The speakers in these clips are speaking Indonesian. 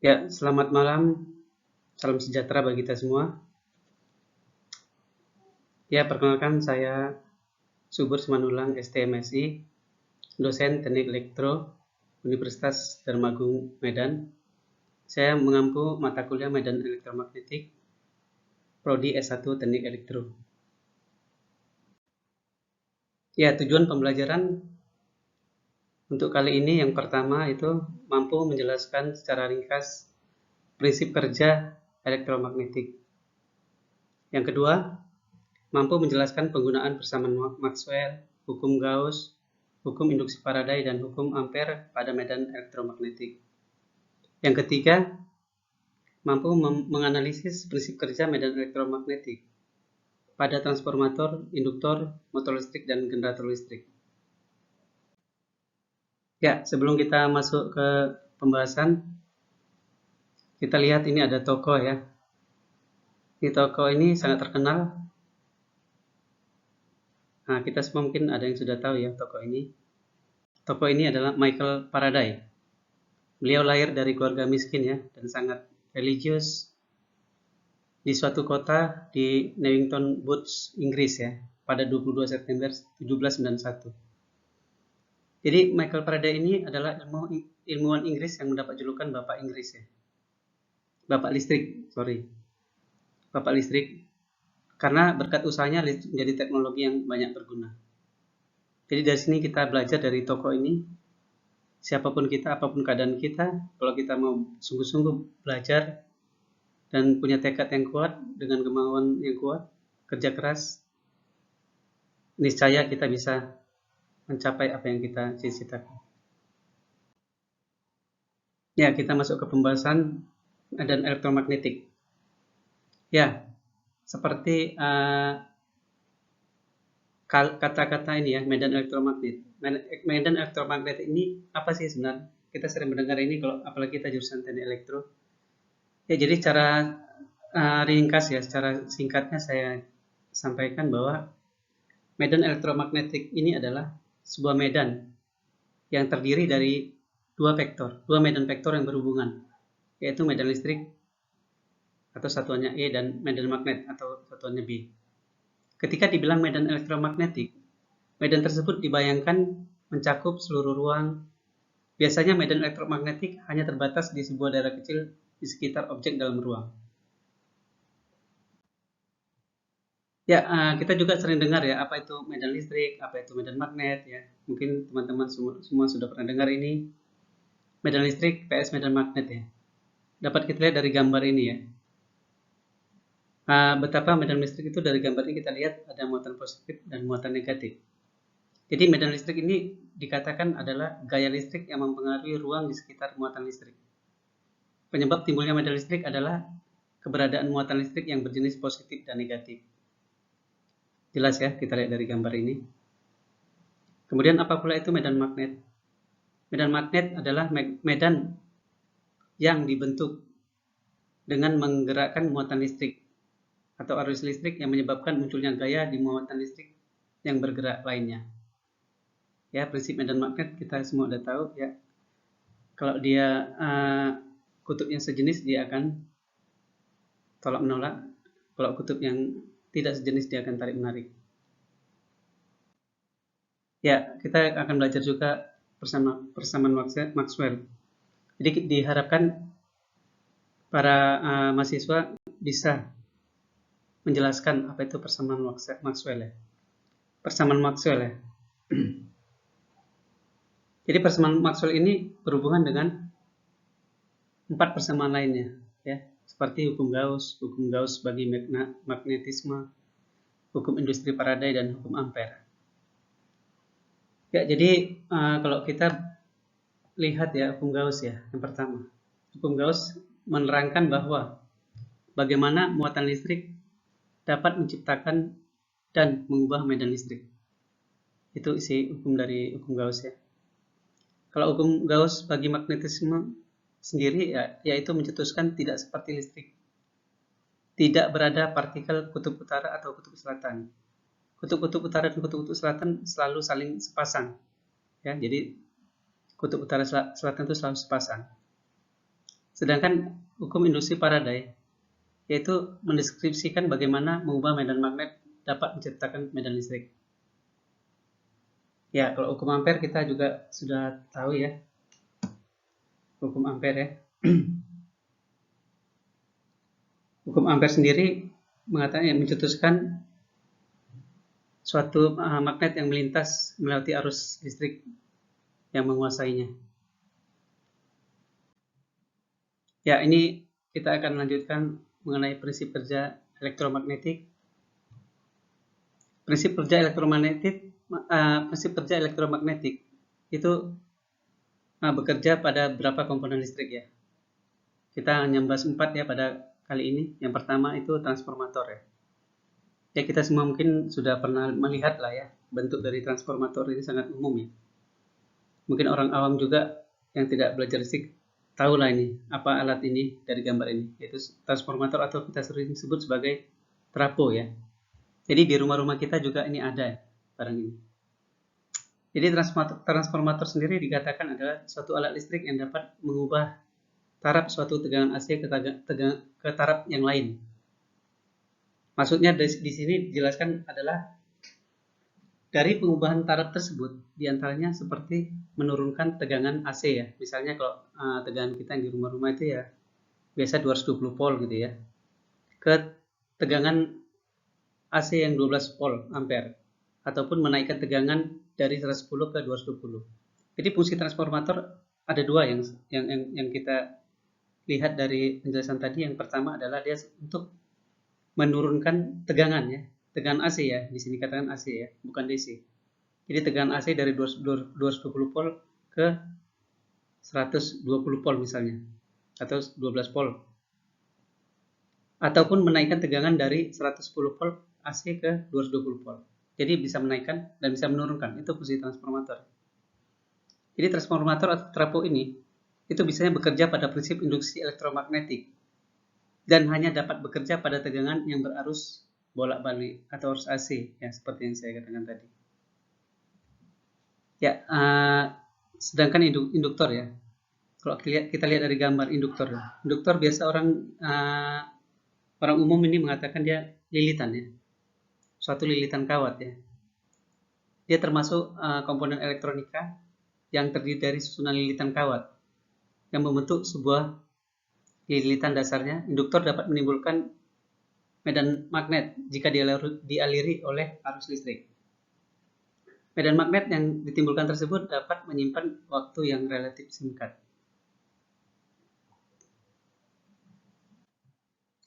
Ya, selamat malam. Salam sejahtera bagi kita semua. Ya, perkenalkan saya Subur Simanulang, STMSI, dosen Teknik Elektro, Universitas Darmagung, Medan. Saya mengampu mata kuliah Medan Elektromagnetik, Prodi S1 Teknik Elektro. Ya, tujuan pembelajaran untuk kali ini yang pertama itu mampu menjelaskan secara ringkas prinsip kerja elektromagnetik. Yang kedua, mampu menjelaskan penggunaan persamaan Maxwell, hukum Gauss, hukum induksi Faraday, dan hukum Ampere pada medan elektromagnetik. Yang ketiga, mampu menganalisis prinsip kerja medan elektromagnetik pada transformator, induktor, motor listrik, dan generator listrik. Ya, sebelum kita masuk ke pembahasan, kita lihat ini ada tokoh ya. Di tokoh ini sangat terkenal. Nah, kita semua mungkin ada yang sudah tahu ya tokoh ini. Tokoh ini adalah Michael Faraday. Beliau lahir dari keluarga miskin ya, dan sangat religius di suatu kota di Newington Butts, Inggris ya, pada 22 September 1791. Jadi Michael Faraday ini adalah ilmuwan Inggris yang mendapat julukan Bapak Inggris ya. Bapak listrik, Bapak listrik, karena berkat usahanya menjadi teknologi yang banyak berguna. Jadi dari sini kita belajar dari tokoh ini, siapapun kita, apapun keadaan kita, kalau kita mau sungguh-sungguh belajar dan punya tekad yang kuat, dengan kemauan yang kuat, kerja keras, niscaya kita bisa mencapai apa yang kita cita-citakan. Ya, kita masuk ke pembahasan medan elektromagnetik. Ya, seperti kata-kata ini ya, medan elektromagnet. Medan elektromagnetik ini apa sih sebenarnya? Kita sering mendengar ini kalau apalagi kita jurusan teknik elektro. Ya, jadi secara ringkas ya, secara singkatnya saya sampaikan bahwa medan elektromagnetik ini adalah sebuah medan yang terdiri dari dua medan vektor yang berhubungan, yaitu medan listrik atau satuannya E dan medan magnet atau satuannya B. Ketika dibilang medan elektromagnetik, medan tersebut dibayangkan mencakup seluruh ruang. Biasanya medan elektromagnetik hanya terbatas di sebuah daerah kecil di sekitar objek dalam ruang. Ya, kita juga sering dengar ya, apa itu medan listrik, apa itu medan magnet ya. Mungkin teman-teman semua sudah pernah dengar ini. Medan listrik PS medan magnet ya. Dapat kita lihat dari gambar ini ya. Betapa medan listrik itu dari gambar ini kita lihat ada muatan positif dan muatan negatif. Jadi medan listrik ini dikatakan adalah gaya listrik yang mempengaruhi ruang di sekitar muatan listrik. Penyebab timbulnya medan listrik adalah keberadaan muatan listrik yang berjenis positif dan negatif. Jelas ya, kita lihat dari gambar ini. Kemudian apa pula itu medan magnet? Medan magnet adalah medan yang dibentuk dengan menggerakkan muatan listrik atau arus listrik yang menyebabkan munculnya gaya di muatan listrik yang bergerak lainnya. Ya, prinsip medan magnet kita semua udah tahu ya. Kalau dia kutub yang sejenis, dia akan tolak menolak. Kalau kutub yang tidak sejenis, dia akan tarik menarik. Ya, kita akan belajar juga persamaan Maxwell. Jadi diharapkan para mahasiswa bisa menjelaskan apa itu persamaan Maxwell ya. Persamaan Maxwell ya. Jadi persamaan Maxwell ini berhubungan dengan 4 persamaan lainnya ya, seperti hukum Gauss bagi magnetisme, hukum industri Faraday, dan hukum Ampere. Ya, jadi kalau kita lihat ya hukum Gauss ya, yang pertama, hukum Gauss menerangkan bahwa bagaimana muatan listrik dapat menciptakan dan mengubah medan listrik. Itu isi hukum dari hukum Gauss ya. Kalau hukum Gauss bagi magnetisme sendiri ya, yaitu mencetuskan tidak seperti listrik. Tidak berada partikel kutub utara atau kutub selatan. Kutub-kutub utara dan kutub-kutub selatan selalu saling sepasang. Ya, jadi kutub utara selatan itu selalu sepasang. Sedangkan hukum induksi Faraday yaitu mendeskripsikan bagaimana mengubah medan magnet dapat menciptakan medan listrik. Ya, kalau hukum Ampere kita juga sudah tahu ya, hukum Ampere ya. Hukum Ampere sendiri mengatakan mencetuskan suatu magnet yang melintas melewati arus listrik yang menguasainya. Ya, ini kita akan melanjutkan mengenai prinsip kerja elektromagnetik. Prinsip kerja elektromagnetik itu bekerja pada beberapa komponen listrik ya. Kita hanya membahas 4 ya pada kali ini. Yang pertama itu transformator ya. Ya, kita semua mungkin sudah pernah melihat lah ya, bentuk dari transformator ini sangat umum ya. Mungkin orang awam juga yang tidak belajar listrik tahu lah ini, apa alat ini dari gambar ini, yaitu transformator atau kita sering sebut sebagai trapo ya. Jadi di rumah-rumah kita juga ini ada ya, barang ini. Jadi transformator sendiri dikatakan adalah suatu alat listrik yang dapat mengubah taraf suatu tegangan AC ke taraf yang lain. Maksudnya di sini dijelaskan adalah dari pengubahan taraf tersebut, diantaranya seperti menurunkan tegangan AC ya. Misalnya kalau tegangan kita yang di rumah-rumah itu ya biasa 220 volt gitu ya, ke tegangan AC yang 12 volt ampere, ataupun menaikkan tegangan dari 110 ke 220. Jadi fungsi transformator ada dua yang kita lihat dari penjelasan tadi. Yang pertama adalah dia untuk menurunkan tegangan ya, tegangan AC ya, di sini katakan AC ya, bukan DC. Jadi tegangan AC dari 220 volt ke 120 volt misalnya, atau 12 volt. Ataupun menaikkan tegangan dari 110 volt AC ke 220 volt. Jadi bisa menaikkan dan bisa menurunkan, itu fungsi transformator. Jadi transformator atau trapo ini itu biasanya bekerja pada prinsip induksi elektromagnetik dan hanya dapat bekerja pada tegangan yang berarus bolak-balik atau arus AC ya, seperti yang saya katakan tadi. Ya, sedangkan induktor ya. Kalau kita lihat dari gambar induktor ya. Induktor biasa orang umum ini mengatakan dia lilitan ya. Suatu lilitan kawat ya. Dia termasuk komponen elektronika yang terdiri dari susunan lilitan kawat yang membentuk sebuah lilitan dasarnya. Induktor dapat menimbulkan medan magnet jika dialiri oleh arus listrik. Medan magnet yang ditimbulkan tersebut dapat menyimpan waktu yang relatif singkat.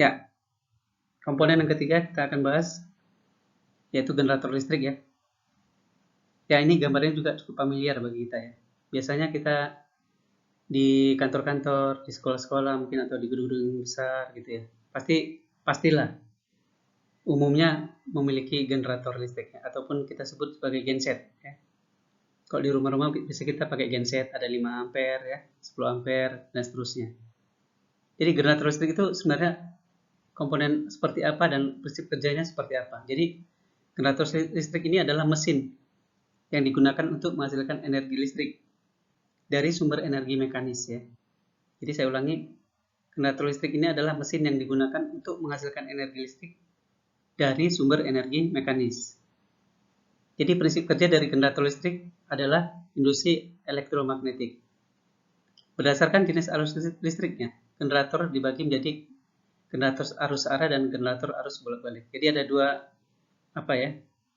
Ya, komponen yang ketiga kita akan bahas yaitu generator listrik ya. Ya, ini gambarnya juga cukup familiar bagi kita ya. Biasanya kita di kantor-kantor, di sekolah-sekolah mungkin atau di gedung-gedung besar gitu ya. Pastilah umumnya memiliki generator listrik ya, ataupun kita sebut sebagai genset ya. Kalau di rumah-rumah bisa kita pakai genset, ada 5 ampere ya, 10 ampere dan seterusnya. Jadi generator listrik itu sebenarnya komponen seperti apa dan prinsip kerjanya seperti apa. Jadi generator listrik ini adalah mesin yang digunakan untuk menghasilkan energi listrik dari sumber energi mekanis ya. Jadi saya ulangi, generator listrik ini adalah mesin yang digunakan untuk menghasilkan energi listrik dari sumber energi mekanis. Jadi prinsip kerja dari generator listrik adalah induksi elektromagnetik. Berdasarkan jenis arus listriknya, generator dibagi menjadi generator arus arah dan generator arus bolak-balik. Jadi ada dua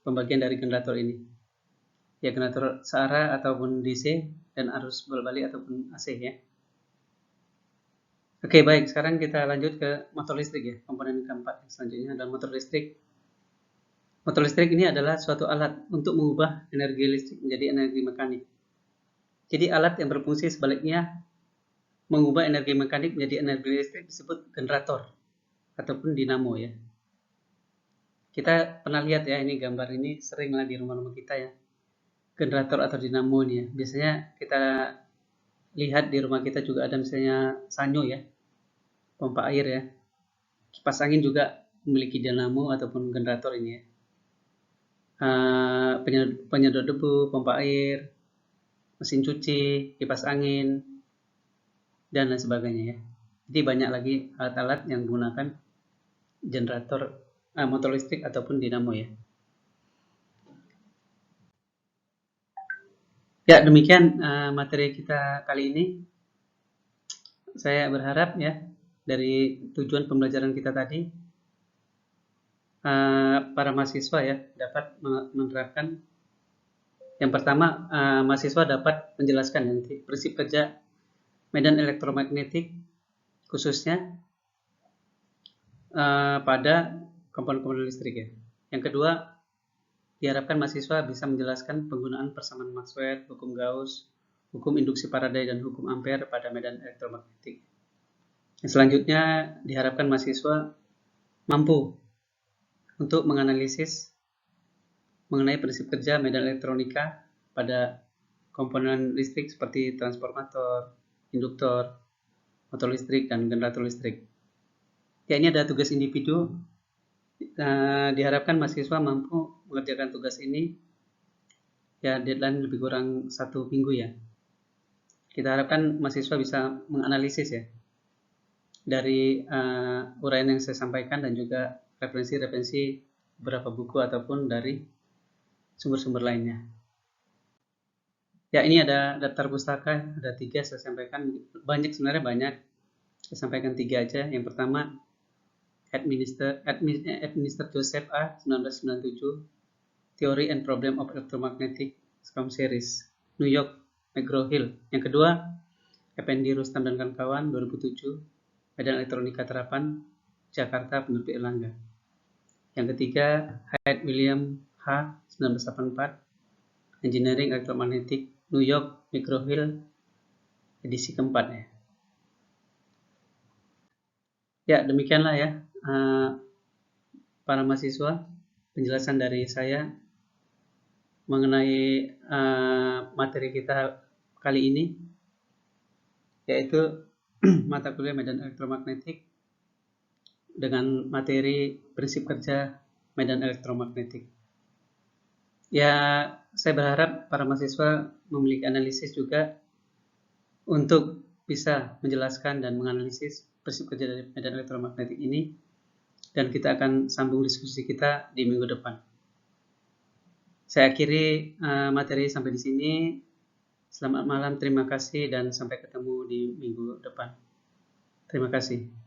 pembagian dari generator ini. Ya, generator searah ataupun DC dan arus bolak-balik ataupun AC ya. Oke, baik. Sekarang kita lanjut ke motor listrik ya. Komponen keempat selanjutnya adalah motor listrik. Motor listrik ini adalah suatu alat untuk mengubah energi listrik menjadi energi mekanik. Jadi alat yang berfungsi sebaliknya mengubah energi mekanik menjadi energi listrik disebut generator ataupun dinamo ya. Kita pernah lihat ya, ini gambar ini seringlah di rumah-rumah kita ya. Generator atau dinamo ini ya. Biasanya kita lihat di rumah kita juga ada misalnya sanyo ya, pompa air ya. Kipas angin juga memiliki dinamo ataupun generator ini ya. Penyedot debu, pompa air, mesin cuci, kipas angin, dan lain sebagainya ya. Jadi banyak lagi alat-alat yang menggunakan generator motor listrik ataupun dinamo ya. Ya, demikian materi kita kali ini. Saya berharap ya dari tujuan pembelajaran kita tadi para mahasiswa ya dapat menerapkan. Yang pertama, mahasiswa dapat menjelaskan nanti prinsip kerja medan elektromagnetik khususnya pada komponen-komponen listrik ya. Yang kedua, diharapkan mahasiswa bisa menjelaskan penggunaan persamaan Maxwell, hukum Gauss, hukum induksi Faraday, dan hukum Ampere pada medan elektromagnetik. Yang selanjutnya, diharapkan mahasiswa mampu untuk menganalisis mengenai prinsip kerja medan elektronika pada komponen listrik seperti transformator, induktor, motor listrik, dan generator listrik. Ya, ini ada tugas individu. Diharapkan mahasiswa mampu mengerjakan tugas ini. Ya, deadline lebih kurang 1 minggu ya. Kita harapkan mahasiswa bisa menganalisis ya dari uraian yang saya sampaikan dan juga referensi-referensi beberapa buku ataupun dari sumber-sumber lainnya. Ya, ini ada daftar pustaka, ada 3 saya sampaikan. Sebenarnya banyak. Saya sampaikan 3 aja. Yang pertama, Administer Joseph A. 1997, Theory and Problem of Electromagnetic Scrum Series, New York, McGraw-Hill. Yang kedua, Effendi Rustam dan kawan-kawan, 2007, Medan Elektronika Terapan, Jakarta, Penerbit Erlangga. Yang ketiga, Hyde William H. 1984, Engineering Electromagnetic, New York, McGraw-Hill, edisi keempat ya. Ya, demikianlah ya para mahasiswa penjelasan dari saya mengenai materi kita kali ini, yaitu mata kuliah medan elektromagnetik dengan materi prinsip kerja medan elektromagnetik. Ya, saya berharap para mahasiswa memiliki analisis juga untuk bisa menjelaskan dan menganalisis prinsip kerja dari medan elektromagnetik ini, dan kita akan sambung diskusi kita di minggu depan. Saya akhiri materi sampai di sini. Selamat malam, terima kasih, dan sampai ketemu di minggu depan. Terima kasih.